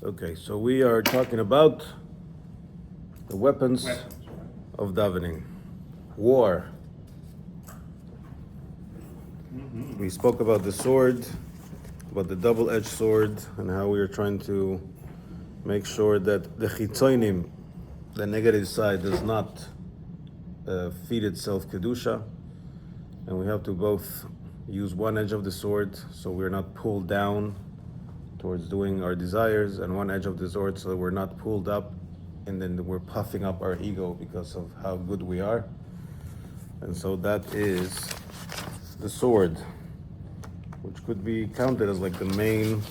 Okay, so we are talking about the weapons of davening. War. We spoke about the sword, about the double-edged sword, and how we are trying to make sure that the chitzonim, the negative side, does not feed itself kedusha, and we have to both use one edge of the sword so we're not pulled down towards doing our desires, and one edge of the sword so that we're not pulled up and then we're puffing up our ego because of how good we are. And so that is the sword, which could be counted as like the main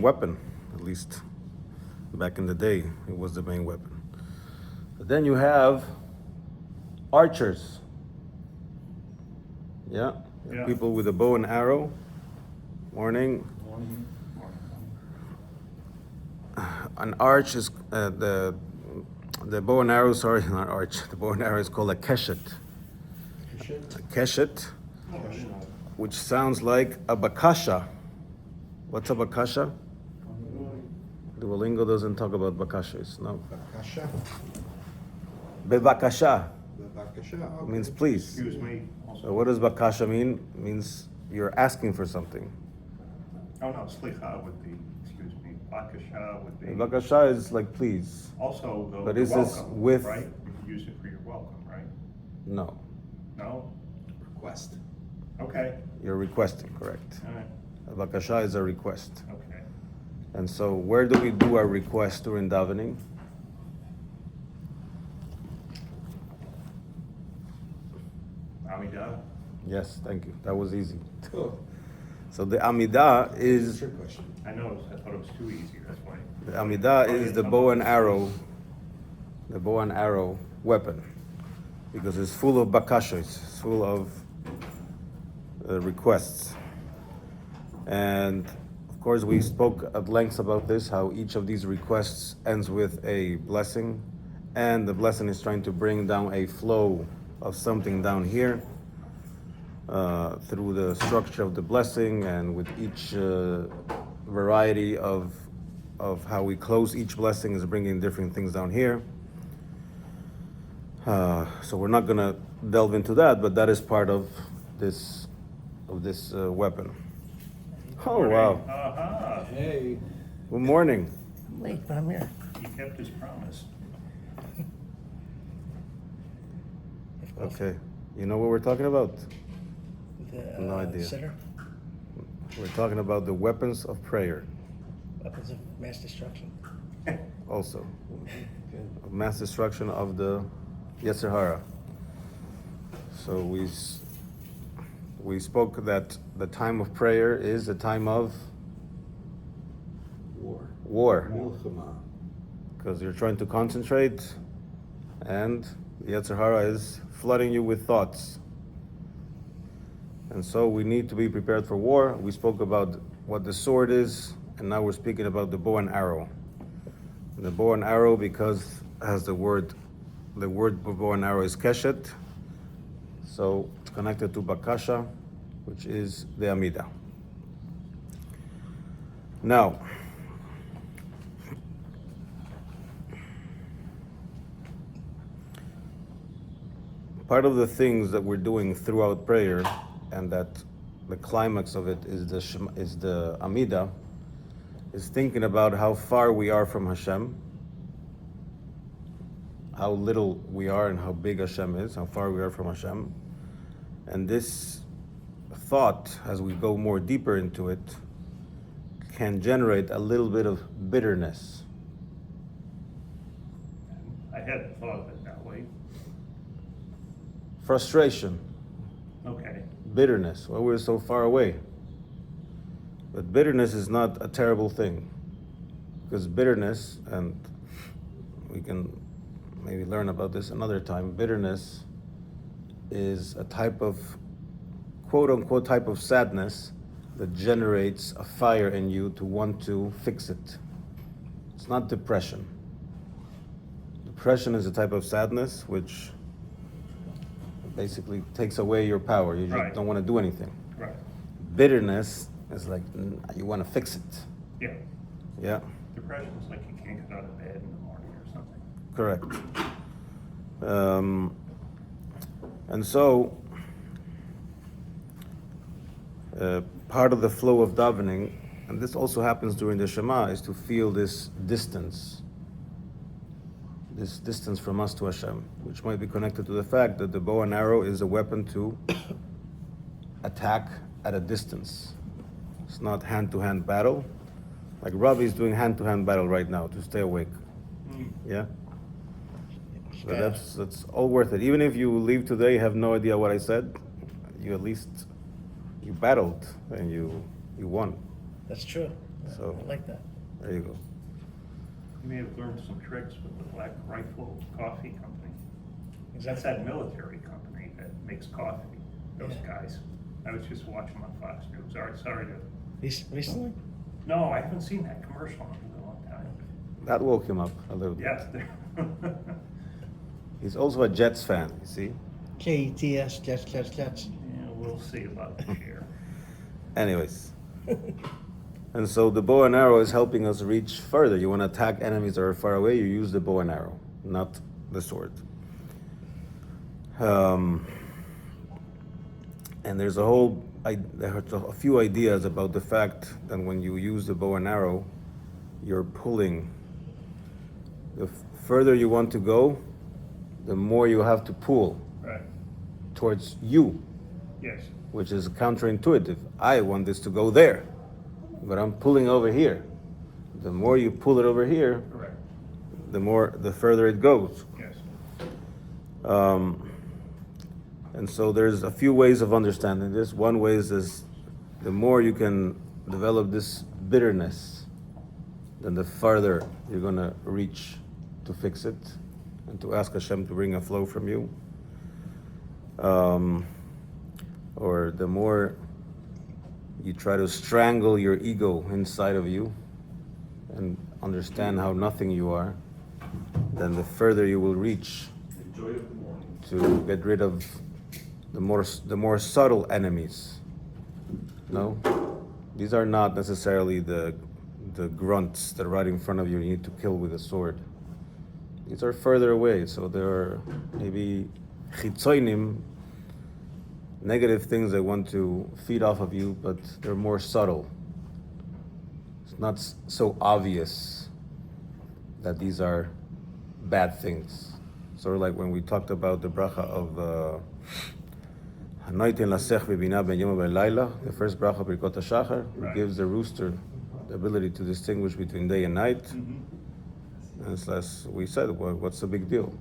weapon. At least back in the day, it was the main weapon. But then you have archers. Yeah. People with a bow and arrow. Morning. An arch is the bow and arrow. Sorry, not arch. The bow and arrow is called a keshet. A keshet, which sounds like a bakasha. What's a bakasha? The Duolingo doesn't talk about bakashas. No. Bakasha. Bebakasha. Bakasha. Okay. Means please. Excuse me. So what does bakasha mean? It means you're asking for something. Oh no, slicha would be, excuse me, bakasha would be. Bakasha is like please. Also But the is this welcome, with- right? You can use it for your welcome, right? No. No? Request. Okay, You're requesting, correct. all right, A bakasha is a request. okay. And so where do we do our request during davening? Amidah, Yes, thank you. That was easy. Oh, So the Amidah it's is a trick question. I know, I thought it was too easy, that's why. the Amidah is the bow and arrow, weapon, because it's full of bakashot, it's full of requests. And of course, we spoke at length about this, how each of these requests ends with a blessing, and the blessing is trying to bring down a flow of something down here through the structure of the blessing, and with each variety of how we close each blessing is bringing different things down here. So we're not going to delve into that, but that is part of this weapon. Oh wow! Aha, Hey. Good morning. I'm late, but I'm here. he kept his promise. Okay, you know what we're talking about? The, No idea. Sitter, We're talking about the weapons of prayer, weapons of mass destruction. also of mass destruction of the Yetzer Hara. So we spoke that the time of prayer is a time of war, Milchama. because you're trying to concentrate, and the Yetzer Hara is flooding you with thoughts. And so we need to be prepared for war. We spoke about what the sword is, and now we're speaking about the bow and arrow. The bow and arrow, because as the word bow and arrow is keshet, so it's connected to bakasha, which is the Amidah. Now, part of the things that we're doing throughout prayer, and that the climax of it is the Amidah, is thinking about how far we are from Hashem, how little we are and how big Hashem is, how far we are from Hashem. And this thought, as we go more deeper into it, can generate a little bit of bitterness. I hadn't thought of it that way. Frustration, Okay, bitterness. Well, we're so far away. But bitterness is not a terrible thing, because bitterness, and we can maybe learn about this another time, bitterness is a type of, quote unquote, type of sadness that generates a fire in you to want to fix it. It's not depression. Depression is a type of sadness which basically takes away your power. You just Right. don't want to do anything. right. Bitterness It's like you want to fix it. Yeah. Yeah, Depression is like you can't get out of bed in the morning or something. correct. And so, part of the flow of davening, and this also happens during the Shema, is to feel this distance from us to Hashem, which might be connected to the fact that the bow and arrow is a weapon to attack at a distance. It's not hand-to-hand battle. Like Ravi is doing hand-to-hand battle right now to stay awake. Yeah? So that's all worth it. Even if you leave today, have no idea what I said, you at least, you battled and you won. That's true. So- I like that. There you go. You may have learned some tricks with the Black Rifle Coffee Company. That's Exactly. that military company that makes coffee, those Yeah. guys. I was just watching on Fox News. Sorry to, Recently? no, I haven't seen that commercial in a long time. That woke him up a little bit. Yes. He's also a Jets fan, you see? Jets, Jets. Yeah, we'll see about the share. Anyways. And so the bow and arrow is helping us reach further. You want to attack enemies that are far away, you use the bow and arrow, not the sword. And there's a few ideas about the fact that when you use the bow and arrow, you're pulling. The further you want to go, the more you have to pull Right, towards you, yes, which is counterintuitive. I want this to go there, but I'm pulling over here. The more you pull it over here, correct, the further it goes. yes. And so there's a few ways of understanding this. One way is this: the more you can develop this bitterness, then the farther you're gonna reach to fix it and to ask Hashem to bring a flow from you. Or the more you try to strangle your ego inside of you and understand how nothing you are, then the further you will reach to get rid of the more subtle enemies. No? These are not necessarily the grunts that are right in front of you need to kill with a sword. These are further away, so there are maybe chitzoinim, negative things that want to feed off of you, but they're more subtle. It's not so obvious that these are bad things. Sort of like when we talked about the bracha of Hanoitin lasech v'bina ben yom v'layla, the first bracha Birkot HaShachar, Right. gives the rooster the ability to distinguish between day and night. Mhm. And it's as we said, what's the big deal?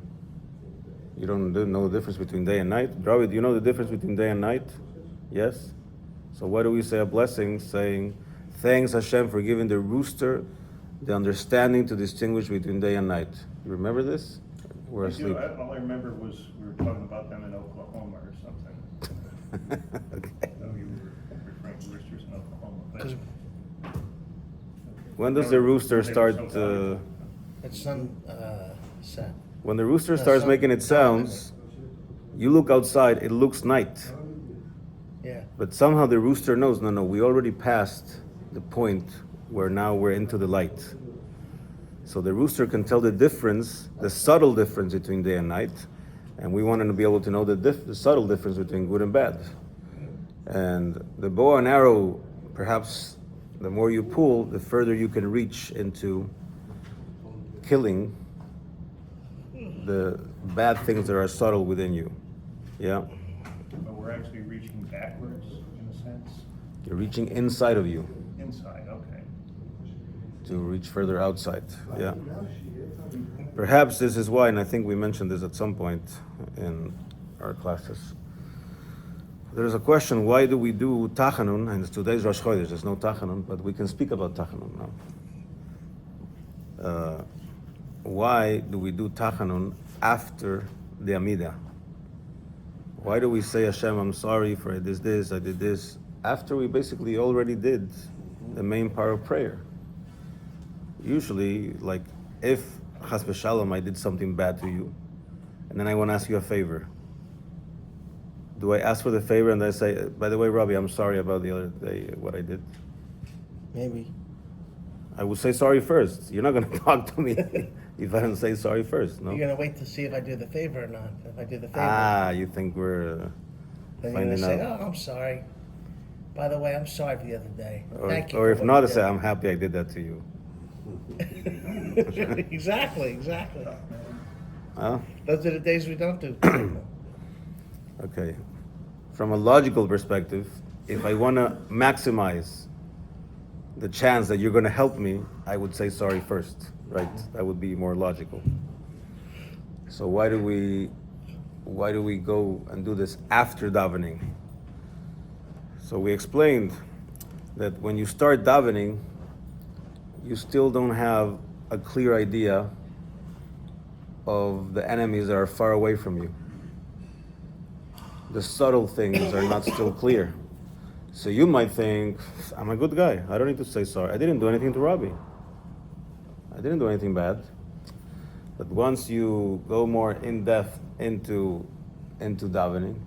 You don't know the difference between day and night? Ravi, do you know the difference between day and night? Yes? So why do we say a blessing saying, thanks Hashem for giving the rooster the understanding to distinguish between day and night? You remember this? We're I do. asleep. All I remember was we were talking about them in Oklahoma or something. Okay. No, you were referring to roosters in Oklahoma. but- 'Cause When does the rooster They were start? so valuable. it's sunset. When the rooster starts making its sounds, you look outside, it looks night. Yeah. But somehow the rooster knows, no, we already passed the point where now we're into the light. So the rooster can tell the difference, the subtle difference between day and night, and we want to be able to know the subtle difference between good and bad. And the bow and arrow, perhaps the more you pull, the further you can reach into killing the bad things that are subtle within you. Yeah? But we're actually reaching backwards in a sense, You're reaching inside of you inside, okay. to reach further outside. Yeah. Perhaps this is why, and I think we mentioned this at some point in our classes. There's a question, why do we do Tachanun? And today's Rosh Chodesh, there's no Tachanun, but we can speak about Tachanun now. Why do we do Tachanun after the Amidah? Why do we say, Hashem, I'm sorry for I did this, after we basically already did the main part of prayer? Usually, like, if Chas v'Shalom, I did something bad to you, and then I want to ask you a favor. Do I ask for the favor and I say, by the way, Robbie, I'm sorry about the other day, what I did? Maybe. I would say sorry first. You're not going to talk to me if I don't say sorry first, no? You're gonna wait to see if I do the favor or not. If I do the favor, Ah, you think we're then you're gonna finding say, out. "Oh, I'm sorry. By the way, I'm sorry for the other day. Thank you." Or for if what not, I you say, did." I'm happy I did that to you. Exactly. Huh? Those are the days we don't do. Okay. From a logical perspective, if I want to maximize the chance that you're going to help me, I would say sorry first, right? That would be more logical. So why do we go and do this after davening? So we explained that when you start davening, you still don't have a clear idea of the enemies that are far away from you. The subtle things are not still clear. So you might think, I'm a good guy. I don't need to say sorry. I didn't do anything to Robbie. I didn't do anything bad. But once you go more in depth into davening,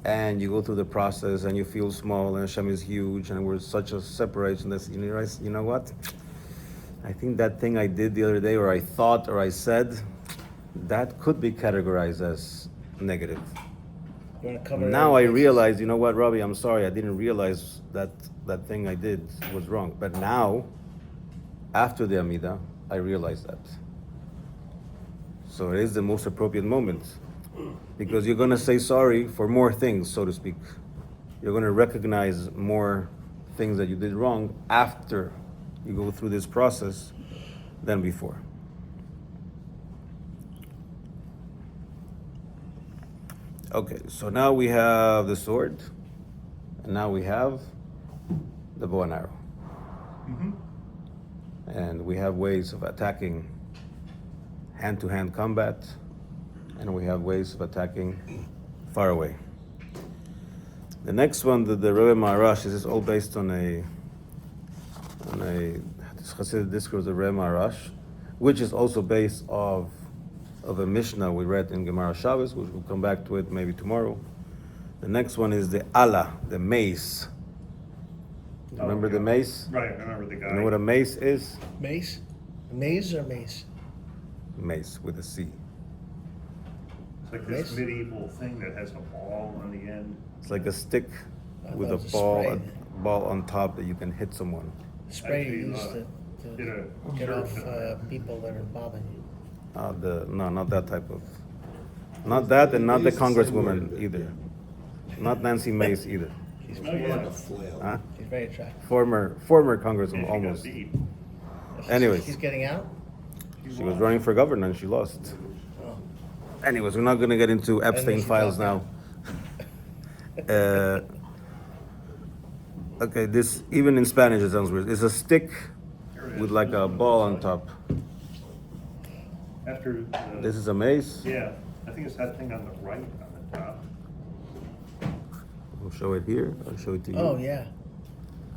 and you go through the process, and you feel small, and Hashem is huge, and we're such a separation. That's, you know what? I think that thing I did the other day, or I thought, or I said, that could be categorized as negative. You wanna cover Now I every bases. realize, you know what, Robbie, I'm sorry, I didn't realize that thing I did was wrong. But now, after the Amidah, I realize that. So it is the most appropriate moment. Because you're going to say sorry for more things, so to speak. You're going to recognize more things that you did wrong after you go through this process than before. Okay, so now we have the sword, and now we have the bow and arrow. Mm-hmm. And we have ways of attacking hand-to-hand combat, and we have ways of attacking far away. The next one, the Rebbe Maharash, this is all based on a Chassidic discourse of Rebbe Maharash, which is also based of a Mishnah we read in Gemara Shabbos, which we'll come back to it maybe tomorrow. The next one is the Allah, the Mace. Remember the mace? Right, I remember the guy. You know what a mace is? Mace? Maze or mace? Mace with a C. It's like this Mace? medieval thing that has a ball on the end. It's like a stick I with thought a it was ball, spray. ball on top that you can hit someone. Spray Actually, you used did to a get shirt off that- people that are bothering you. No, not that type of. Not that, and not the They use the same congresswoman word, either. Not Nancy Mace either. She's, Oh, More yeah. like a flail. Huh? she's very attractive. Former Yeah, congresswoman, she got almost. beat. Anyways. She's getting out? She was running for governor and she lost. Oh. Anyways, we're not going to get into Epstein she files dropped now. Okay, this, even in Spanish it sounds weird. It's a stick Here it with is. like a ball on top. After the, This is a mace. yeah, I think it's that thing on the right on the top. I'll show it here. I'll show it to you. Oh, yeah.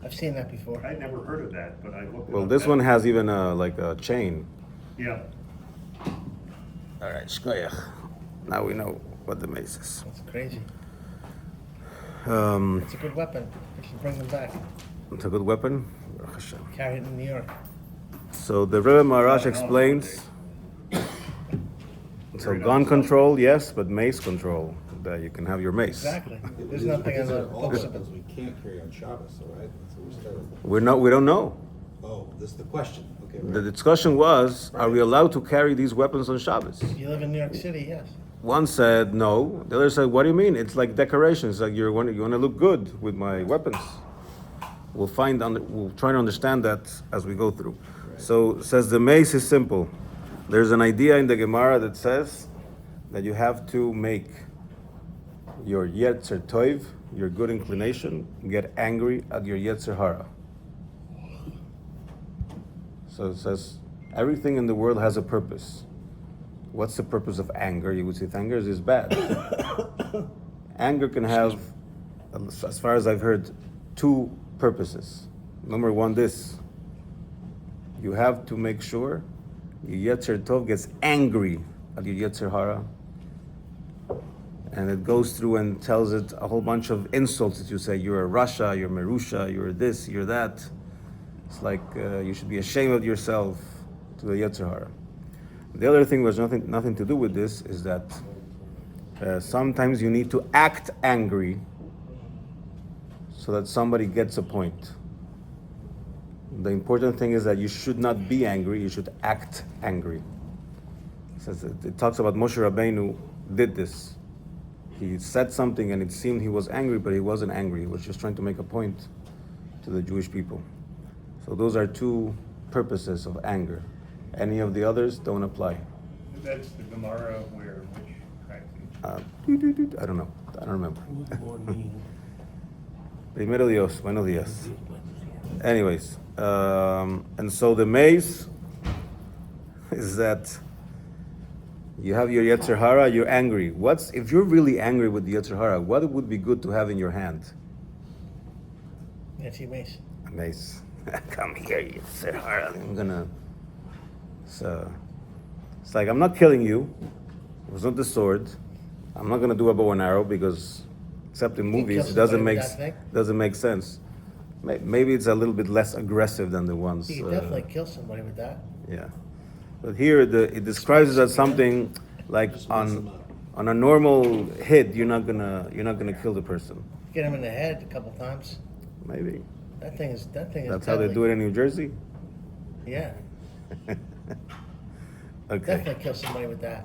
I've seen that before. I'd never heard of that, but I looked it Well, up this now. one has even like a chain. Yeah, All right, shkoyach. Now we know what the mace is. That's crazy. Um, It's a good weapon. We should bring them back. it's a good weapon. Baruch Hashem. Carry it in New York. So the Rebbe Maharash explains. So gun control, yes, but mace control, that you can have your mace. Exactly. There's nothing in These the are all books weapons about we can't carry on Shabbos, all right? That's what we started with. We don't know. Oh, this is the question. Okay, The right. discussion was, are we allowed to carry these weapons on Shabbos? If you live in New York City, yes. One said no. The other said, what do you mean? It's like decorations. Like you want to look good with my weapons. We'll try to understand that as we go through. So says the mace is simple. There's an idea in the Gemara that says that you have to make your Yetzer toiv, your good inclination, get angry at your Yetzer Hara. So it says everything in the world has a purpose. What's the purpose of anger? You would say anger is bad. Anger can have, as far as I've heard, two purposes. Number one, this. You have to make sure your Yetzer Tov gets angry at your Yetzer Hara. and it goes through and tells it a whole bunch of insults that you say. You're a Rasha, you're Merusha, you're this, you're that. It's like you should be ashamed of yourself to the Yetzer Hara. The other thing was nothing to do with this is that sometimes you need to act angry so that somebody gets a point. The important thing is that you should not be angry, you should act angry. It talks about Moshe Rabbeinu did this. He said something and it seemed he was angry, but he wasn't angry. He was just trying to make a point to the Jewish people. So those are two purposes of anger. Any of the others don't apply. That's the Gemara where, which practice? I don't know. I don't remember. Primero Dios, buenos días. Anyways, and so the mace is that you have your Yetzer Hara, you're angry. If you're really angry with the Yetzer Hara, what would be good to have in your hand? That's your mace. A mace. Come here, Yetzer Hara. I'm gonna. So it's like I'm not killing you. It was not the sword. I'm not gonna do a bow and arrow because, except in movies, it doesn't make sense. Maybe it's a little bit less aggressive than the ones. You can definitely kill somebody with that. Yeah, but here it describes it as something like on a normal hit, you're not gonna kill the person. Get him in the head a couple times. Maybe That thing is. that's how they do it in New Jersey. Yeah, Okay. definitely kill somebody with that.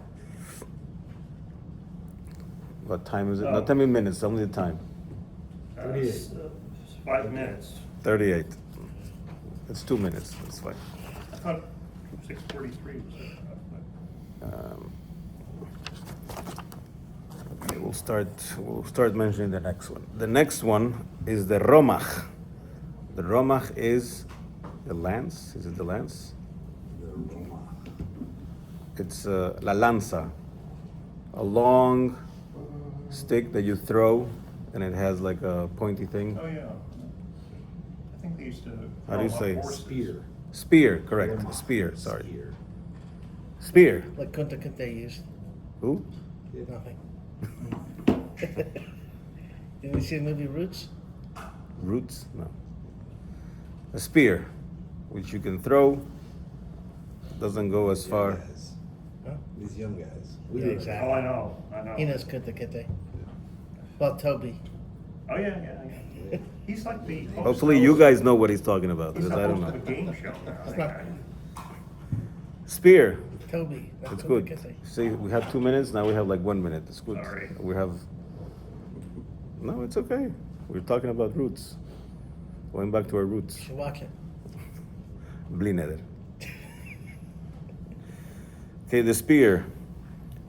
What time is it? Not 10 minutes. Only the time. 38. 5 minutes. 38. It's 2 minutes. That's fine. I thought 6:43 was it. Okay, we'll start mentioning the next one. The next one is the romach. The romach is the lance. Is it the lance? It's la lanza, a long stick that you throw, and it has like a pointy thing. Oh, yeah. I think they used to. How do you call say? them horses. Spear. Spear, correct. Spear. Sorry. Spear. Like Kunta Kinte used. Who? Nothing. Did you see the movie Roots? Roots? No. A spear, which you can throw. Doesn't go as far. Young guys. Huh? These young guys. Yeah, Oh, exactly. I know. He knows Kunta Kinte. Well, Toby. Oh, yeah. He's like the. host Hopefully, of- you guys know what he's talking about, He's because the I don't host of a know. game show now. It's that not- guy. Spear. Toby. not It's Kunta good. Kinte. See, we have 2 minutes. Now we have like 1 minute. It's good. Sorry. We have. No, it's okay. We're talking about roots. Going back to our roots. You should watch it. Bli neder. Okay, the spear.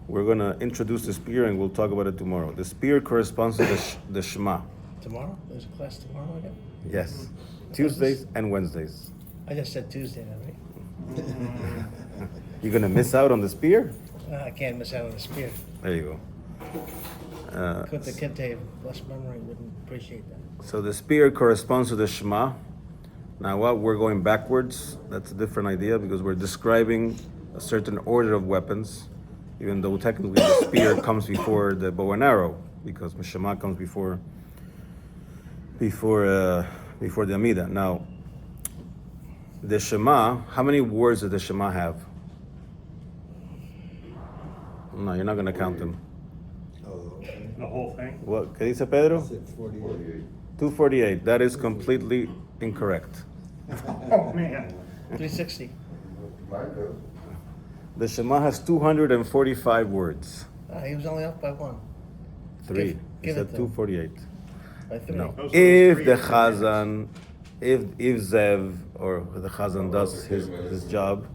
We're gonna introduce the spear and we'll talk about it tomorrow. The spear corresponds to the Shema. Tomorrow? There's a class tomorrow again? Yes. Tuesdays and Wednesdays. I just said Tuesday now, right? You're gonna miss out on the spear? I can't miss out on the spear. There you go. Kunta Kinte, blessed memory, wouldn't appreciate that. So the spear corresponds to the Shema. Now what, we're going backwards. That's a different idea because we're describing a certain order of weapons, even though technically the spear comes before the bow and arrow, because the Shema comes before the Amidah. Now, the Shema, how many words does the Shema have? No, you're not going to count them. Oh, okay. The whole thing. What, ¿qué dice Pedro? Is it 48? 248. That is completely incorrect. Oh, man. 360. The Shema has 245 words. He was only off by one. 3. Give He it said to him. 248. By 3. No. Those are If three the different Chazan, if Zev or the Chazan does his job,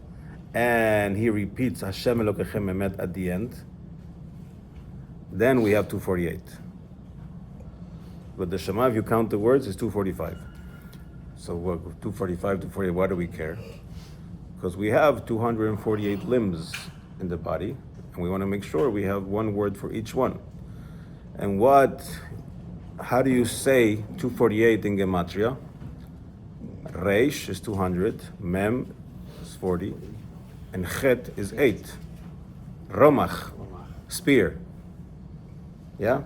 and he repeats Hashem Elokechem Emet at the end, then we have 248. But the Shema, if you count the words, is 245. So what, 245, 248, why do we care? Because we have 248 limbs in the body, and we want to make sure we have one word for each one. And how do you say 248 in Gematria? Reish is 200, Mem is 40, and Chet is 8. Romach, spear. Yeah?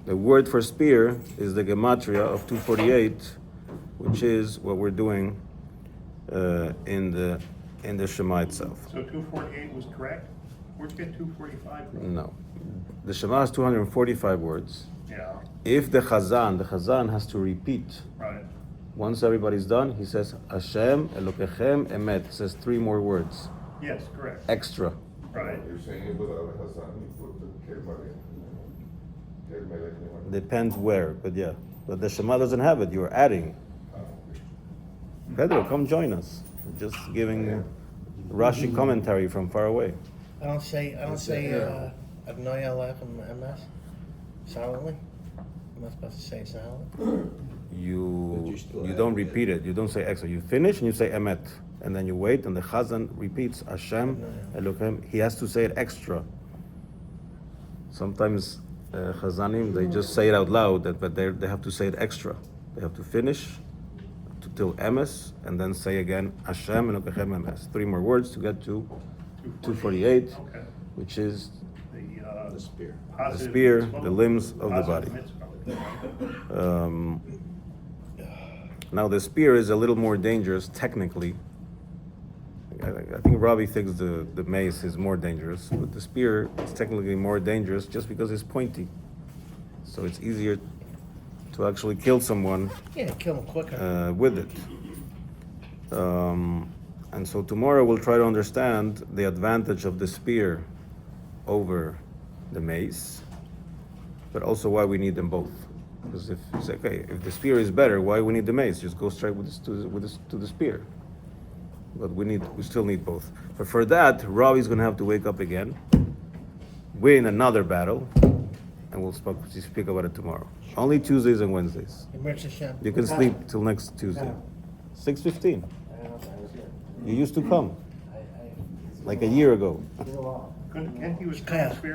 The word for spear is the gematria of 248, which is what we're doing in the Shema itself. So 248 was correct? Where'd you get 245 from? No. The Shema has 245 words. Yeah, If the Chazan has to repeat. right. Once everybody's done, he says, Hashem, Elokechem, Emet. He says 3 more words. Yes, correct. Extra. Right. You're saying it without a Hassan, you put the Kelmalek. Depends where, but yeah. But the Shema doesn't have it. You're adding. Pedro, come join us. Just giving Rashi commentary from far away. I don't say Avnoya Lechem MS silently. I'm not supposed to say it silently. You don't repeat it. You don't say extra. You finish and you say Emet. And then you wait and the Chazan repeats Hashem, Elohem. He has to say it extra. Sometimes Chazanim, they just say it out loud, but they have to say it extra. They have to finish till Emes and then say again Hashem, Elokechem, Emes. 3 more words to get to 248, Okay. which is The spear. the Positive spear, mitzvah. the limbs of the body. Positive mitzvah. Now the spear is a little more dangerous technically. I think Robbie thinks the mace is more dangerous, but the spear is technically more dangerous just because it's pointy. So it's easier to actually kill someone Yeah, kill him quicker. with it. And so tomorrow we'll try to understand the advantage of the spear over the mace, but also why we need them both. Because if it's okay, if the spear is better, why we need the mace? Just go straight to the spear. But we still need both. But for that, Robbie's gonna have to wake up again, win another battle, and we'll speak about it tomorrow. Only Tuesdays and Wednesdays. Emerge Hashem. You can sleep till next Tuesday. 6:15. You used to come like a year ago. Can't he was trying to spare